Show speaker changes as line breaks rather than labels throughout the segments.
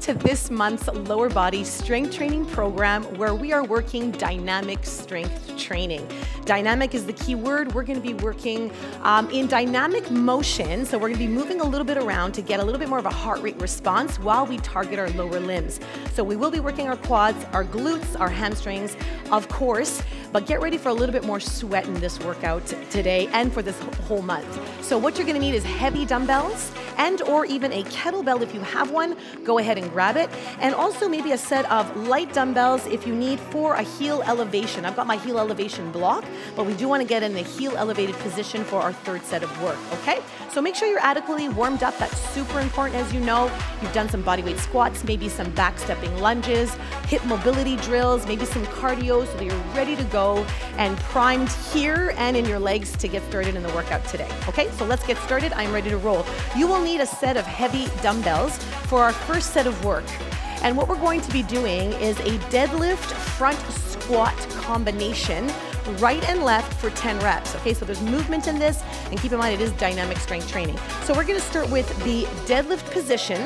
to this month's lower body strength training program where we are working dynamic strength training. Dynamic is the key word. We're going to be working in dynamic motion, so we're going to be moving a little bit around to get a little bit more of a heart rate response while we target our lower limbs. So we will be working our quads, our glutes, our hamstrings, of course, but get ready for a little bit more sweat in this workout today and for this whole month. So what you're going to need is heavy dumbbells and or even a kettlebell if you have one. Go ahead and grab it. And also maybe a set of light dumbbells if you need for a heel elevation. I've got my heel elevation block, but we do want to get in the heel elevated position for our third set of work, okay? So make sure you're adequately warmed up. That's super important. As you know, you've done some bodyweight squats, maybe some back stepping lunges, hip mobility drills, maybe some cardio so that you're ready to go and primed here and in your legs to get started in the workout today. Okay, so let's get started. I'm ready to roll. You will need a set of heavy dumbbells for our first set of work. And what we're going to be doing is a deadlift front squat combination, right and left for 10 reps. Okay, so there's movement in this, and keep in mind it is dynamic strength training. So we're gonna start with the deadlift position,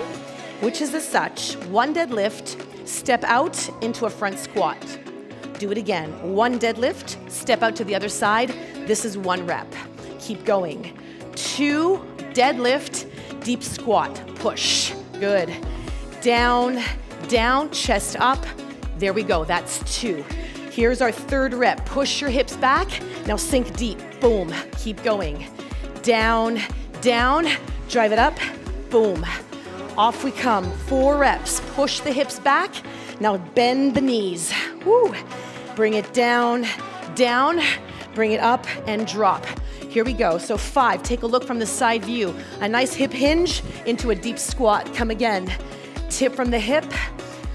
which is as such: one deadlift, step out into a front squat. Do it again. One deadlift, step out to the other side. This is 1 rep. Keep going. 2 deadlift, deep squat, push. Good. Down, down, chest up. There we go, that's 2. Here's our 3rd rep. Push your hips back. Now sink deep. Boom. Keep going. Down, down. Drive it up. Boom. Off we come. 4 reps. Push the hips back. Now bend the knees. Woo. Bring it down, down. Bring it up and drop. Here we go. So 5. Take a look from the side view. A nice hip hinge into a deep squat. Come again. Tip from the hip.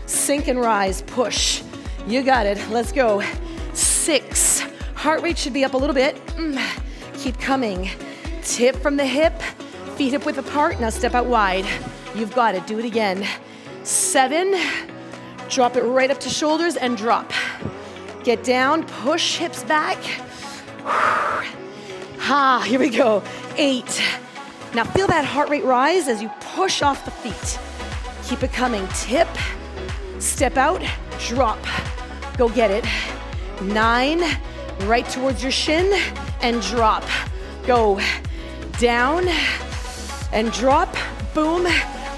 Sink and rise. Push. You got it. Let's go. 6. Heart rate should be up a little bit. Keep coming. Tip from the hip. Feet hip width apart. Now step out wide. You've got it. Do it again. 7. Drop it right up to shoulders and drop. Get down. Push hips back. Here we go. 8. Now feel that heart rate rise as you push off the feet. Keep it coming. Tip. Step out. Drop. Go get it. 9, right towards your shin and drop. Go down and drop. Boom.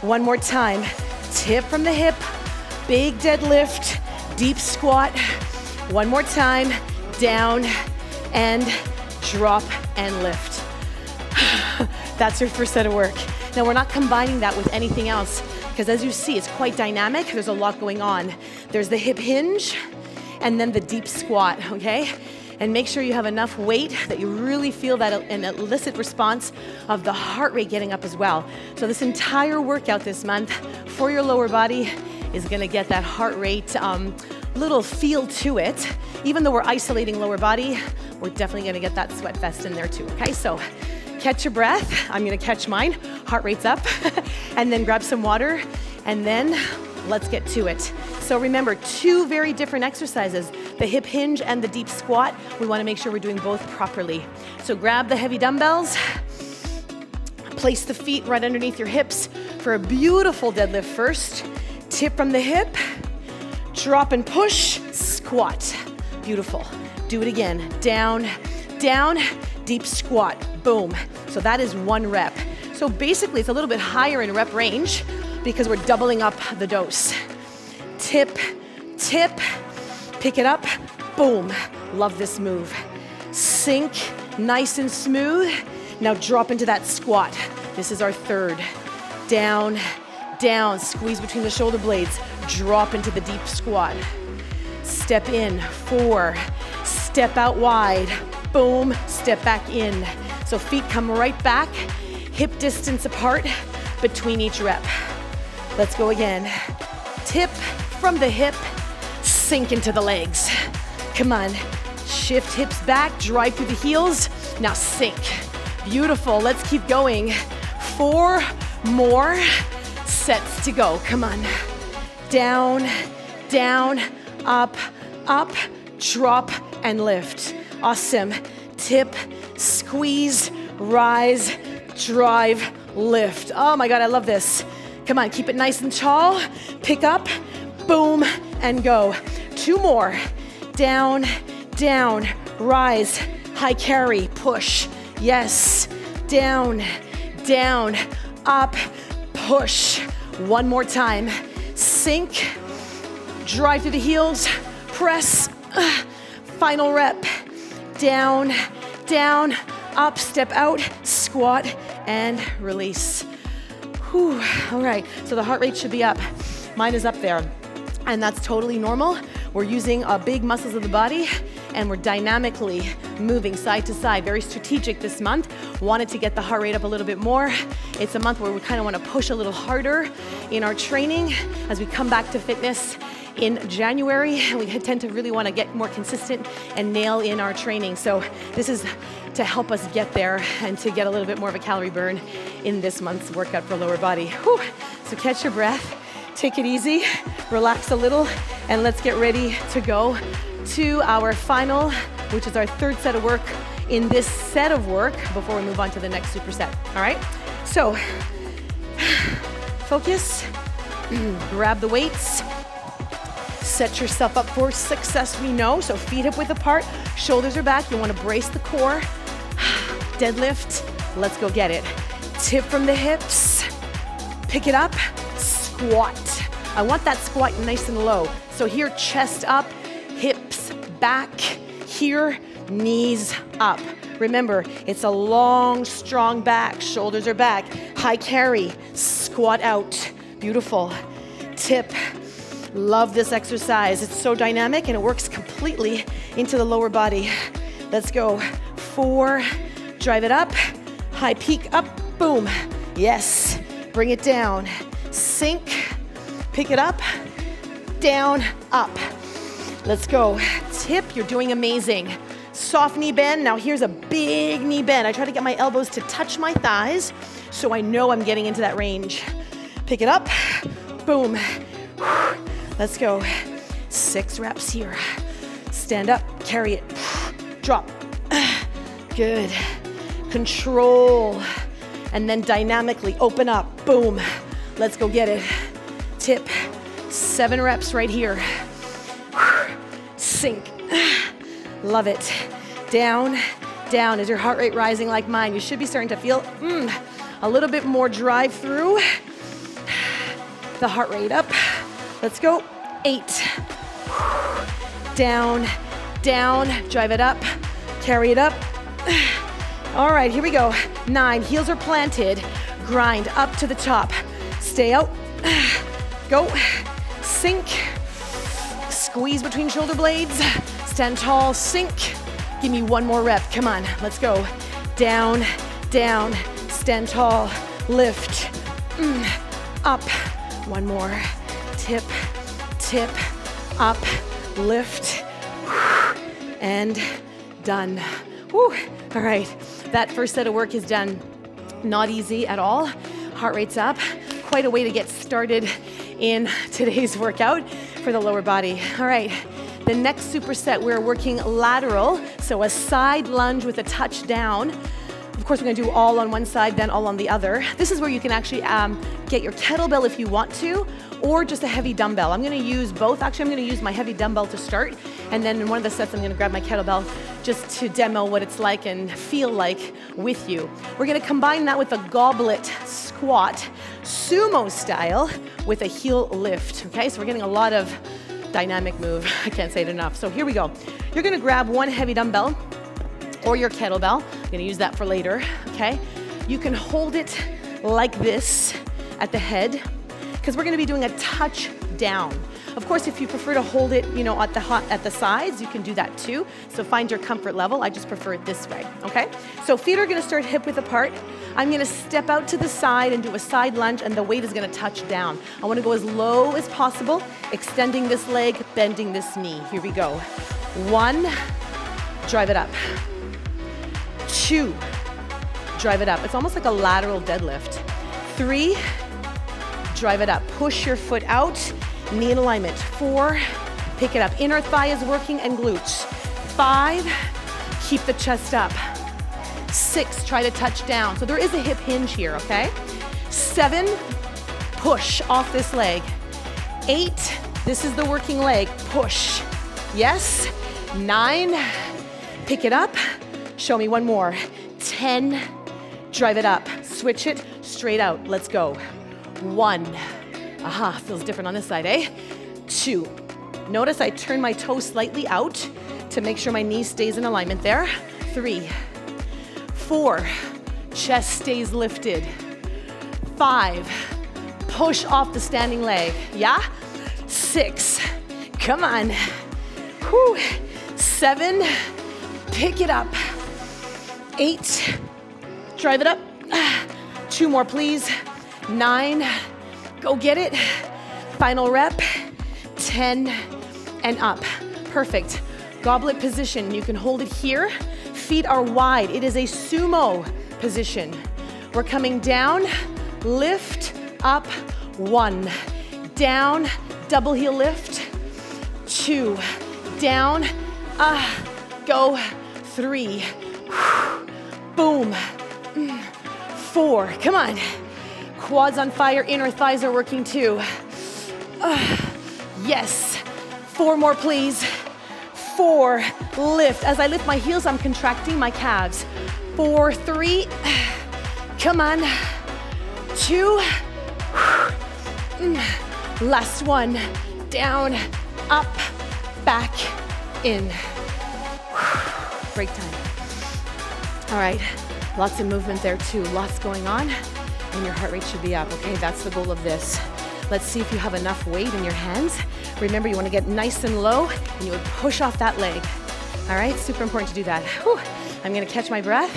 One more time. Tip from the hip. Big deadlift. Deep squat. One more time. Down and drop and lift. That's your first set of work. Now we're not combining that with anything else because as you see, it's quite dynamic. There's a lot going on. There's the hip hinge and then the deep squat, okay? And make sure you have enough weight that you really feel that an illicit response of the heart rate getting up as well. So this entire workout this month for your lower body is gonna get that heart rate little feel to it. Even though we're isolating lower body, we're definitely gonna get that sweat fest in there too, okay? So catch your breath. I'm gonna catch mine. Heart rate's up. And then grab some water and then let's get to it. So remember, 2 very different exercises, the hip hinge and the deep squat. We wanna make sure we're doing both properly. So grab the heavy dumbbells, place the feet right underneath your hips for a beautiful deadlift first. Tip from the hip, drop and push, squat. Beautiful. Do it again. Down, down, deep squat. Boom. So that is 1 rep. So basically it's a little bit higher in rep range because we're doubling up the dose. Tip, tip, pick it up, boom. Love this move. Sink, nice and smooth. Now drop into that squat. This is our 3rd. Down, down, squeeze between the shoulder blades. Drop into the deep squat. Step in, 4. Step out wide, boom, step back in. So feet come right back, hip distance apart between each rep. Let's go again. Tip from the hip, sink into the legs. Come on, shift hips back, drive through the heels. Now sink. Beautiful, let's keep going. 4 more sets to go, come on. Down, down, up, up, drop, and lift. Awesome. Tip, squeeze, rise, drive, lift. Oh my God, I love this. Come on, keep it nice and tall. Pick up, boom, and go. 2 more. Down, down, rise, high carry, push. Yes, down, down, up, push. 1 more time. Sink, drive through the heels, press. Final rep. Down, down, up, step out, squat, and release. Whew. All right, so the heart rate should be up. Mine is up there, and that's totally normal. We're using big muscles of the body, and we're dynamically moving side to side. Very strategic this month. Wanted to get the heart rate up a little bit more. It's a month where we kind of want to push a little harder in our training as we come back to fitness in January. We tend to really want to get more consistent and nail in our training. So this is to help us get there and to get a little bit more of a calorie burn in this month's workout for lower body. Whew. So catch your breath, take it easy, relax a little, and let's get ready to go to our final, which is our 3rd set of work in this set of work before we move on to the next superset. All right? So focus, grab the weights, set yourself up for success, we know. So feet hip width apart, shoulders are back. You want to brace the core. Deadlift, let's go get it. Tip from the hips, pick it up, squat. I want that squat nice and low. So here, chest up, hips back. Here, knees up. Remember, it's a long, strong back. Shoulders are back. High carry, squat out. Beautiful. Tip. Love this exercise. It's so dynamic and it works completely into the lower body. Let's go. 4, drive it up. High peak up, boom. Yes, bring it down. Sink, pick it up, down, up. Let's go. Tip, you're doing amazing. Soft knee bend. Now here's a big knee bend. I try to get my elbows to touch my thighs so I know I'm getting into that range. Pick it up, boom. Let's go. 6 reps here. Stand up, carry it, drop. Good. Control. And then dynamically open up, boom. Let's go get it. Tip. 7 reps right here. Sink. Love it. Down, down. Is your heart rate rising like mine? You should be starting to feel a little bit more drive through. The heart rate up. Let's go. 8. Down, down. Drive it up. Carry it up. All right, here we go. 9. Heels are planted. Grind up to the top. Stay out. Go. Sink. Squeeze between shoulder blades. Stand tall. Sink. Give me 1 more rep. Come on. Let's go. Down, down. Stand tall. Lift. Up. 1 more. Tip, tip, up, lift, and done. Whew. All right, that first set of work is done. Not easy at all. Heart rate's up. Quite a way to get started in today's workout for the lower body. All right, the next superset, we're working lateral, so a side lunge with a touch down. Of course, we're gonna do all on one side, then all on the other. This is where you can actually get your kettlebell if you want to, or just a heavy dumbbell. I'm gonna use both. Actually, I'm gonna use my heavy dumbbell to start, and then in one of the sets, I'm gonna grab my kettlebell just to demo what it's like and feel like with you. We're gonna combine that with a goblet squat, sumo style, with a heel lift, okay? So we're getting a lot of dynamic move. I can't say it enough. So here we go. You're gonna grab one heavy dumbbell, or your kettlebell. I'm gonna use that for later, okay? You can hold it like this at the head, because we're gonna be doing a touch down. Of course, if you prefer to hold it, at the sides, you can do that too. So find your comfort level. I just prefer it this way, okay? So feet are gonna start hip width apart. I'm gonna step out to the side and do a side lunge, and the weight is gonna touch down. I wanna go as low as possible, extending this leg, bending this knee. Here we go. 1, drive it up. 2, drive it up. It's almost like a lateral deadlift. 3, drive it up. Push your foot out, knee in alignment. 4, pick it up. Inner thigh is working and glutes. 5, keep the chest up. 6, try to touch down. So there is a hip hinge here, okay? 7, push off this leg. 8, this is the working leg, push. Yes, 9, pick it up, show me one more. 10, drive it up, switch it, straight out, let's go. 1, aha, feels different on this side, eh? 2, notice I turn my toe slightly out to make sure my knee stays in alignment there. 3, 4, chest stays lifted. 5, push off the standing leg, yeah? 6, come on. Whew. 7, pick it up. 8, drive it up. 2 more, please. 9, go get it. Final rep. 10, and up. Perfect. Goblet position. You can hold it here. Feet are wide. It is a sumo position. We're coming down, lift, up, 1. Down, double heel lift. 2, down, go. 3, boom. 4, come on. Quads on fire, inner thighs are working too. Yes, 4 more please. 4, lift. As I lift my heels, I'm contracting my calves. 4, 3, come on. 2, last one. Down, up, back, in. Break time. All right, lots of movement there too. Lots going on, and your heart rate should be up, okay? That's the goal of this. Let's see if you have enough weight in your hands. Remember, you want to get nice and low, and you would push off that leg. All right, super important to do that. Whew. I'm going to catch my breath.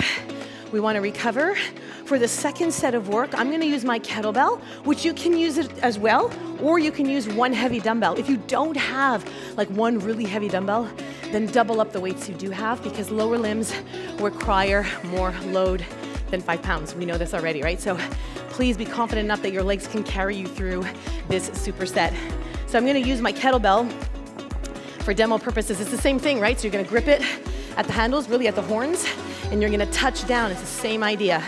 We want to recover. For the second set of work, I'm going to use my kettlebell, which you can use it as well, or you can use one heavy dumbbell. If you don't have like one really heavy dumbbell, then double up the weights you do have, because lower limbs require more load than 5 pounds. We know this already, right? So please be confident enough that your legs can carry you through this superset. So I'm gonna use my kettlebell for demo purposes. It's the same thing, right? So you're gonna grip it at the handles, really at the horns, and you're gonna touch down. It's the same idea.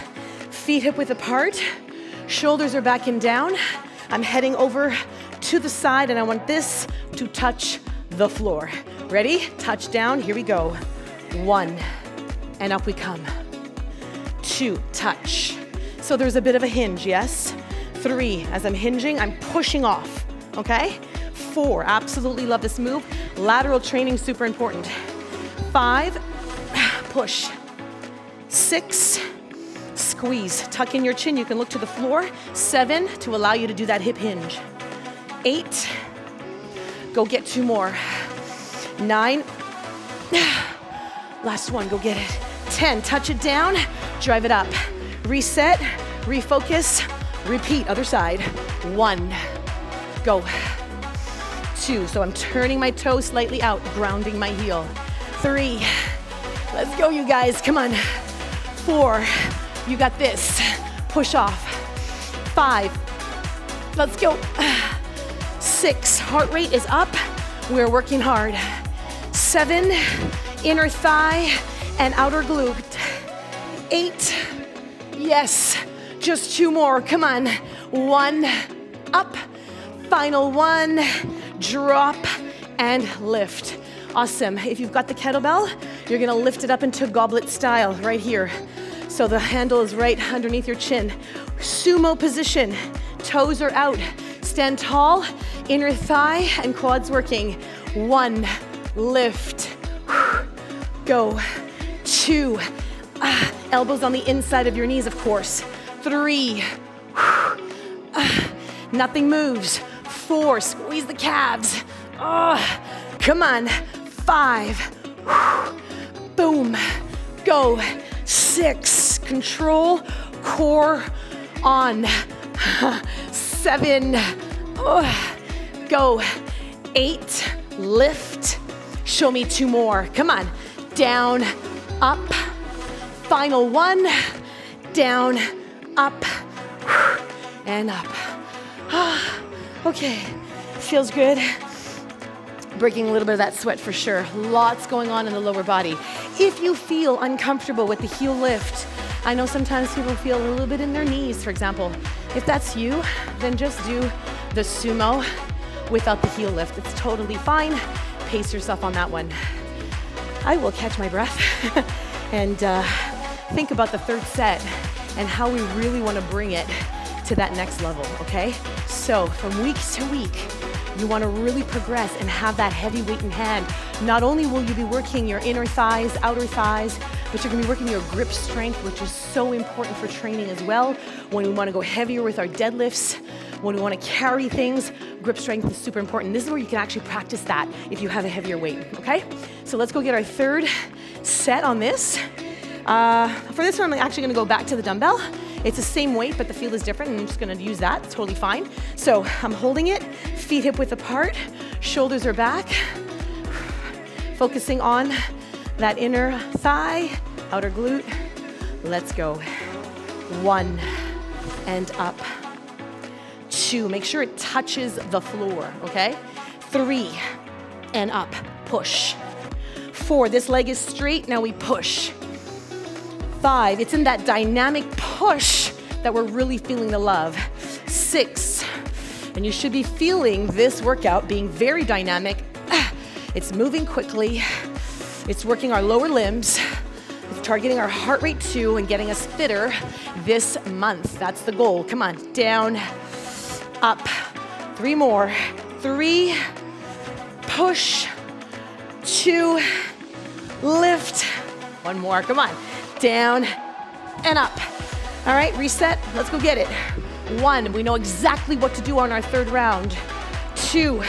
Feet hip width apart, shoulders are back and down. I'm heading over to the side, and I want this to touch the floor. Ready? Touch down, here we go. 1, and up we come. 2, touch. So there's a bit of a hinge, yes? 3, as I'm hinging, I'm pushing off, okay? 4, absolutely love this move. Lateral training, super important. 5, push. 6, squeeze. Tuck in your chin, you can look to the floor. 7, to allow you to do that hip hinge. 8, go get 2 more. 9, last one, go get it. 10, touch it down, drive it up. Reset, refocus, repeat, other side. 1, go. 2, so I'm turning my toe slightly out, grounding my heel. 3, let's go you guys, come on. 4, you got this, push off. 5, let's go. 6, heart rate is up, we're working hard. 7, inner thigh and outer glute. 8, yes, just 2 more, come on. 1, up, final 1, drop and lift. Awesome. If you've got the kettlebell, you're gonna lift it up into goblet style right here. So the handle is right underneath your chin. Sumo position, toes are out. Stand tall, inner thigh and quads working. 1, lift, go. 2, elbows on the inside of your knees, of course. 3, nothing moves. 4, squeeze the calves. Come on. 5, boom, go. 6, control, core on. 7, go. 8, lift, show me 2 more. Come on, down, up, final 1, down, up, and up. Okay, feels good. Breaking a little bit of that sweat for sure. Lots going on in the lower body. If you feel uncomfortable with the heel lift, I know sometimes people feel a little bit in their knees, for example. If that's you, then just do the sumo without the heel lift. It's totally fine. Pace yourself on that one. I will catch my breath and think about the third set and how we really want to bring it to that next level, okay? So from week to week, you want to really progress and have that heavy weight in hand. Not only will you be working your inner thighs, outer thighs, but you're going to be working your grip strength, which is so important for training as well. When we want to go heavier with our deadlifts, when we want to carry things, grip strength is super important. This is where you can actually practice that if you have a heavier weight, okay? So let's go get our third set on this. For this one, I'm actually going to go back to the dumbbell. It's the same weight, but the feel is different, and I'm just gonna use that, it's totally fine. So I'm holding it, feet hip width apart, shoulders are back, focusing on that inner thigh, outer glute. Let's go. 1, and up. 2, make sure it touches the floor, okay? 3, and up, push. 4, this leg is straight, now we push. 5, it's in that dynamic push that we're really feeling the love. 6, and you should be feeling this workout being very dynamic. It's moving quickly. It's working our lower limbs. It's targeting our heart rate too and getting us fitter this month. That's the goal. Come on, down, up. 3 more. 3, push, 2, lift. 1 more, come on. Down and up. All right, reset, let's go get it. 1, we know exactly what to do on our third round. 2,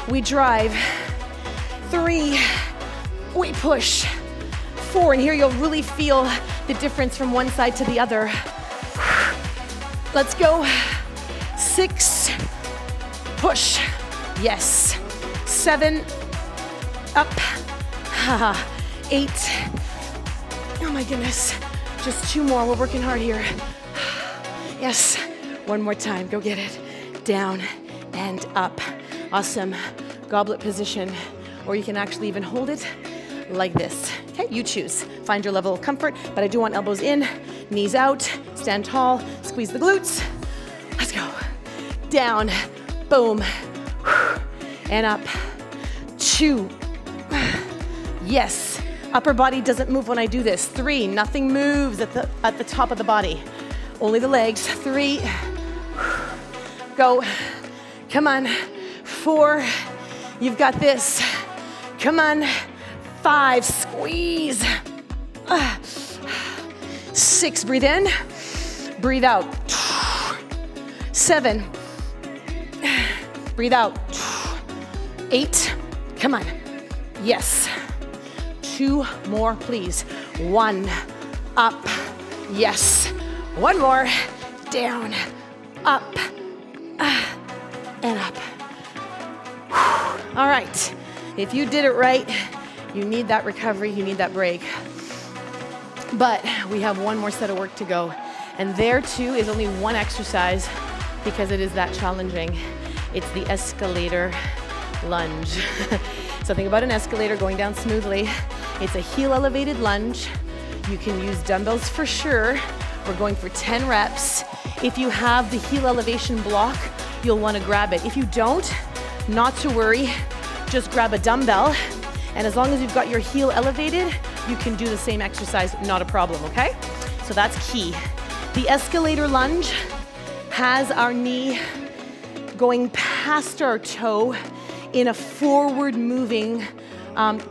we drive. 3, we push. 4, and here you'll really feel the difference from one side to the other. Let's go. 6, push. Yes. 7, up. 8. Oh my goodness. Just 2 more. We're working hard here. Yes. 1 more time. Go get it. Down and up. Awesome. Goblet position. Or you can actually even hold it like this. Okay, you choose. Find your level of comfort, but I do want elbows in, knees out, stand tall, squeeze the glutes. Let's go. Down. Boom. And up. 2. Yes. Upper body doesn't move when I do this. 3, nothing moves at the top of the body. Only the legs. 3, go. Come on. 4, you've got this. Come on. 5, squeeze. 6, breathe in, breathe out. 7, breathe out. 8, come on. Yes. 2 more, please. 1, up, yes. 1 more, down, up, and up. All right, if you did it right, you need that recovery, you need that break. But we have 1 more set of work to go. And there too is only 1 exercise because it is that challenging. It's the escalator lunge. So think about an escalator going down smoothly. It's a heel elevated lunge. You can use dumbbells for sure. We're going for 10 reps. If you have the heel elevation block, you'll want to grab it. If you don't, not to worry, just grab a dumbbell. And as long as you've got your heel elevated, you can do the same exercise, not a problem, okay? So that's key. The escalator lunge has our knee going past our toe in a forward moving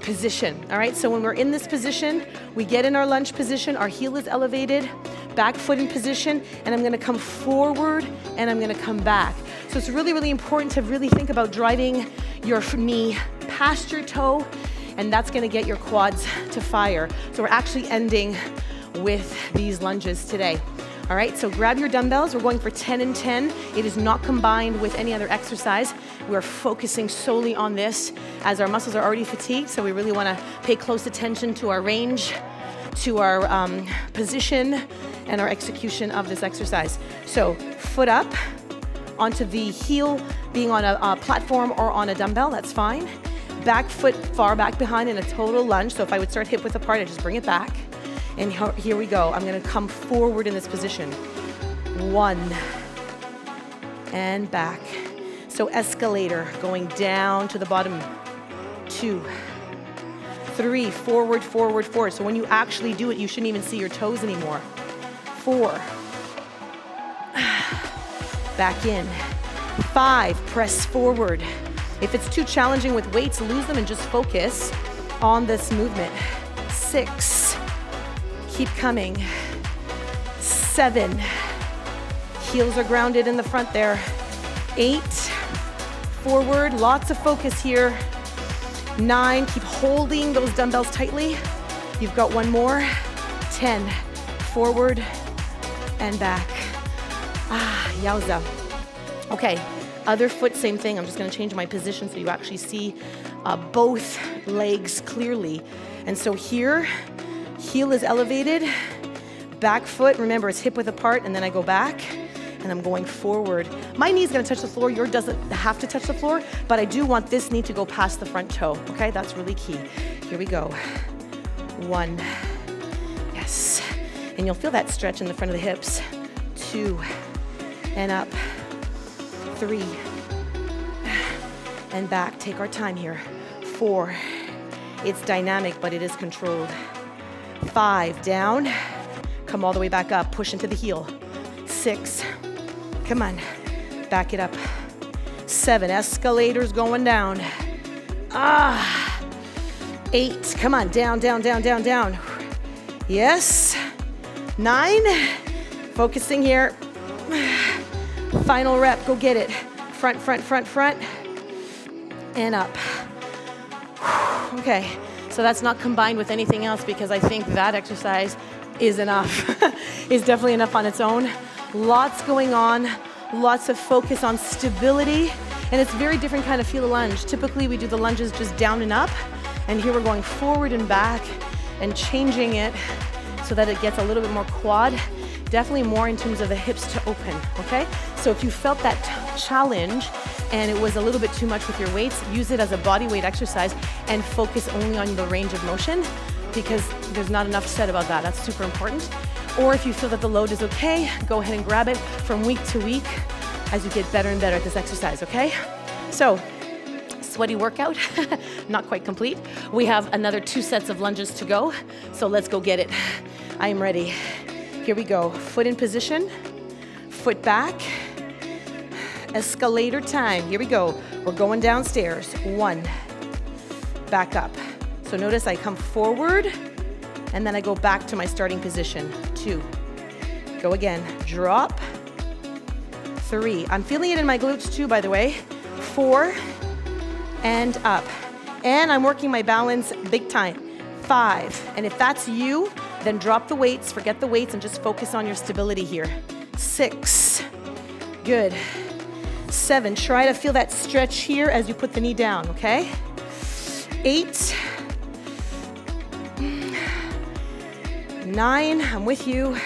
position, all right? So when we're in this position, we get in our lunge position, our heel is elevated, back foot in position, and I'm gonna come forward and I'm gonna come back. So it's really, really important to really think about driving your knee past your toe, and that's gonna get your quads to fire. So we're actually ending with these lunges today. All right, so grab your dumbbells. We're going for 10 and 10. It is not combined with any other exercise. We're focusing solely on this as our muscles are already fatigued, so we really wanna pay close attention to our range, to our position, and our execution of this exercise. So foot up onto the heel, being on a platform or on a dumbbell, that's fine. Back foot far back behind in a total lunge. So if I would start hip width apart, I just bring it back. And here we go. I'm gonna come forward in this position. 1, and back. So escalator, going down to the bottom. 2, 3, forward, forward, forward. So when you actually do it, you shouldn't even see your toes anymore. 4, back in. 5, press forward. If it's too challenging with weights, lose them and just focus on this movement. 6, keep coming. 7, heels are grounded in the front there. 8, forward, lots of focus here. 9, keep holding those dumbbells tightly. You've got one more. 10, forward and back. Yowza. Okay, other foot, same thing. I'm just gonna change my position so you actually see both legs clearly. And so here, heel is elevated, back foot, remember it's hip width apart, and then I go back, and I'm going forward. My knee's gonna touch the floor, yours doesn't have to touch the floor, but I do want this knee to go past the front toe, okay? That's really key. Here we go. 1, yes. And you'll feel that stretch in the front of the hips. 2, and up. 3, and back. Take our time here. 4, it's dynamic, but it is controlled. 5, down. Come all the way back up, push into the heel. 6, come on, back it up. 7, escalators going down. 8, come on, down, down, down, down, down. Yes. 9, focusing here. Final rep, go get it. Front, front, front, front, and up. Okay, so that's not combined with anything else because I think that exercise is enough. Is definitely enough on its own. Lots going on, lots of focus on stability, and it's a very different kind of feel of lunge. Typically we do the lunges just down and up, and here we're going forward and back and changing it so that it gets a little bit more quad, definitely more in terms of the hips to open, okay? So if you felt that challenge and it was a little bit too much with your weights, use it as a body weight exercise and focus only on the range of motion because there's not enough said about that. That's super important. Or if you feel that the load is okay, go ahead and grab it from week to week as you get better and better at this exercise, okay? So, sweaty workout, not quite complete. We have another 2 sets of lunges to go, so let's go get it. I am ready. Here we go. Foot in position, foot back, escalator time. Here we go. We're going downstairs. 1, back up. So notice I come forward and then I go back to my starting position. 2, go again. Drop. 3, I'm feeling it in my glutes too, by the way. 4, and up. And I'm working my balance big time. 5, and if that's you, then drop the weights, forget the weights, and just focus on your stability here. 6, good. 7, try to feel that stretch here as you put the knee down, okay? 8, 9, I'm with you.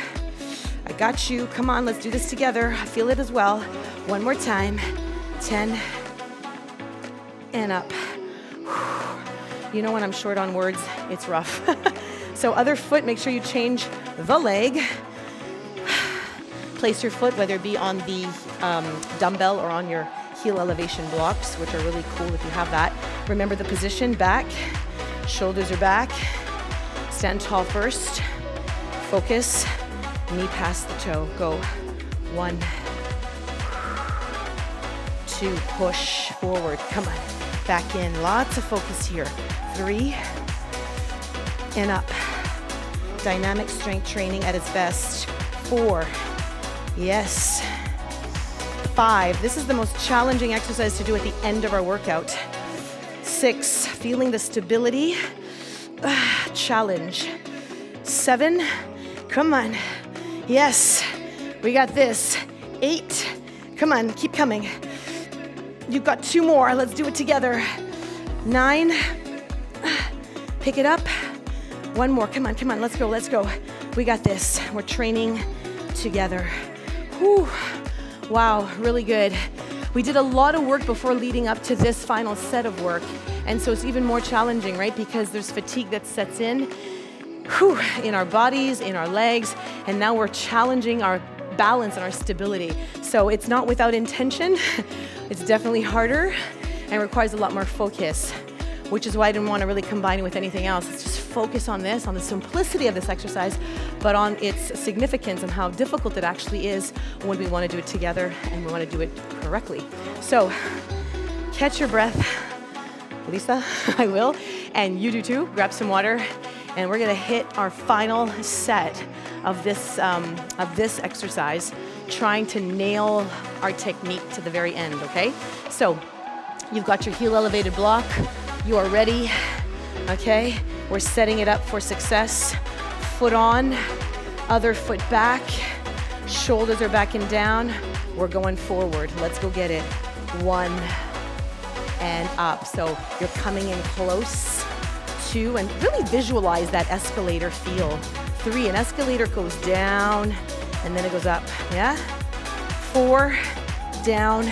I got you, come on, let's do this together. I feel it as well. One more time. 10, and up. You know when I'm short on words, it's rough. So other foot, make sure you change the leg. Place your foot, whether it be on the dumbbell or on your heel elevation blocks, which are really cool if you have that. Remember the position, back, shoulders are back. Stand tall first. Focus, knee past the toe. Go. 1, 2, push forward. Come on, back in. Lots of focus here. 3, and up. Dynamic strength training at its best. 4, yes. 5, this is the most challenging exercise to do at the end of our workout. 6, feeling the stability. Challenge. 7, come on. Yes, we got this. 8, come on, keep coming. You've got 2 more, let's do it together. 9, pick it up. 1 more, come on, let's go, let's go. We got this, we're training together. Whew. Wow, really good. We did a lot of work before leading up to this final set of work. And so it's even more challenging, right? Because there's fatigue that sets in. in our bodies, in our legs, and now we're challenging our balance and our stability. So it's not without intention. It's definitely harder and requires a lot more focus, which is why I didn't want to really combine it with anything else. Let's just focus on this, on the simplicity of this exercise, but on its significance and how difficult it actually is when we want to do it together and we want to do it correctly. So catch your breath. Lisa, I will, and you do too. Grab some water, and we're gonna hit our final set of this exercise, trying to nail our technique to the very end, okay? So you've got your heel elevated block. You are ready, okay? We're setting it up for success. Foot on, other foot back, shoulders are back and down. We're going forward. Let's go get it. 1 and up. So you're coming in close. 2, and really visualize that escalator feel. 3, an escalator goes down and then it goes up, yeah? 4, down,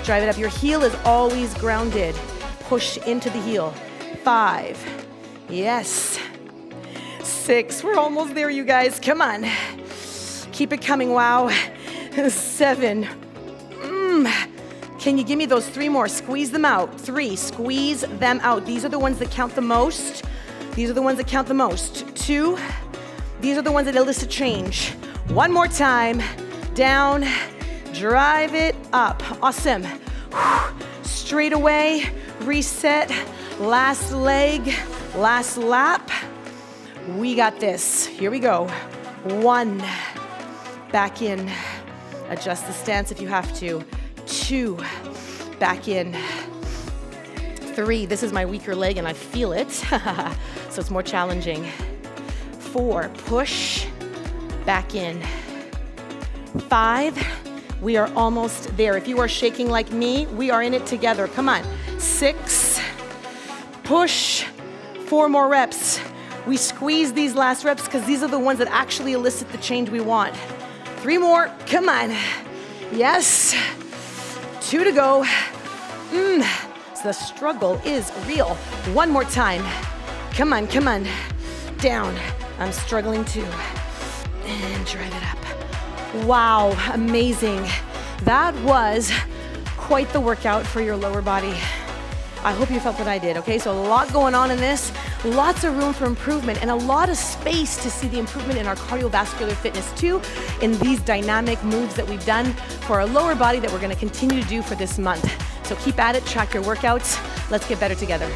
drive it up. Your heel is always grounded. Push into the heel. 5, yes. 6, we're almost there, you guys, come on. Keep it coming, wow. 7, Can you give me those 3 more? Squeeze them out. 3, squeeze them out. These are the ones that count the most. These are the ones that count the most. 2, these are the ones that elicit change. 1 more time. Down, drive it up. Awesome. Straight away, reset. Last leg, last lap. We got this. Here we go. 1, back in. Adjust the stance if you have to. 2, back in. 3, this is my weaker leg and I feel it, so it's more challenging. 4, push, back in. 5, we are almost there. If you are shaking like me, we are in it together. Come on. 6, push, 4 more reps. We squeeze these last reps because these are the ones that actually elicit the change we want. 3 more, come on. Yes. 2 to go. So the struggle is real. 1 more time. Come on, come on. Down. I'm struggling too. And drive it up. Wow, amazing. That was quite the workout for your lower body. I hope you felt what I did, okay? So a lot going on in this, lots of room for improvement, and a lot of space to see the improvement in our cardiovascular fitness too, in these dynamic moves that we've done for our lower body that we're gonna continue to do for this month. So keep at it, track your workouts. Let's get better together.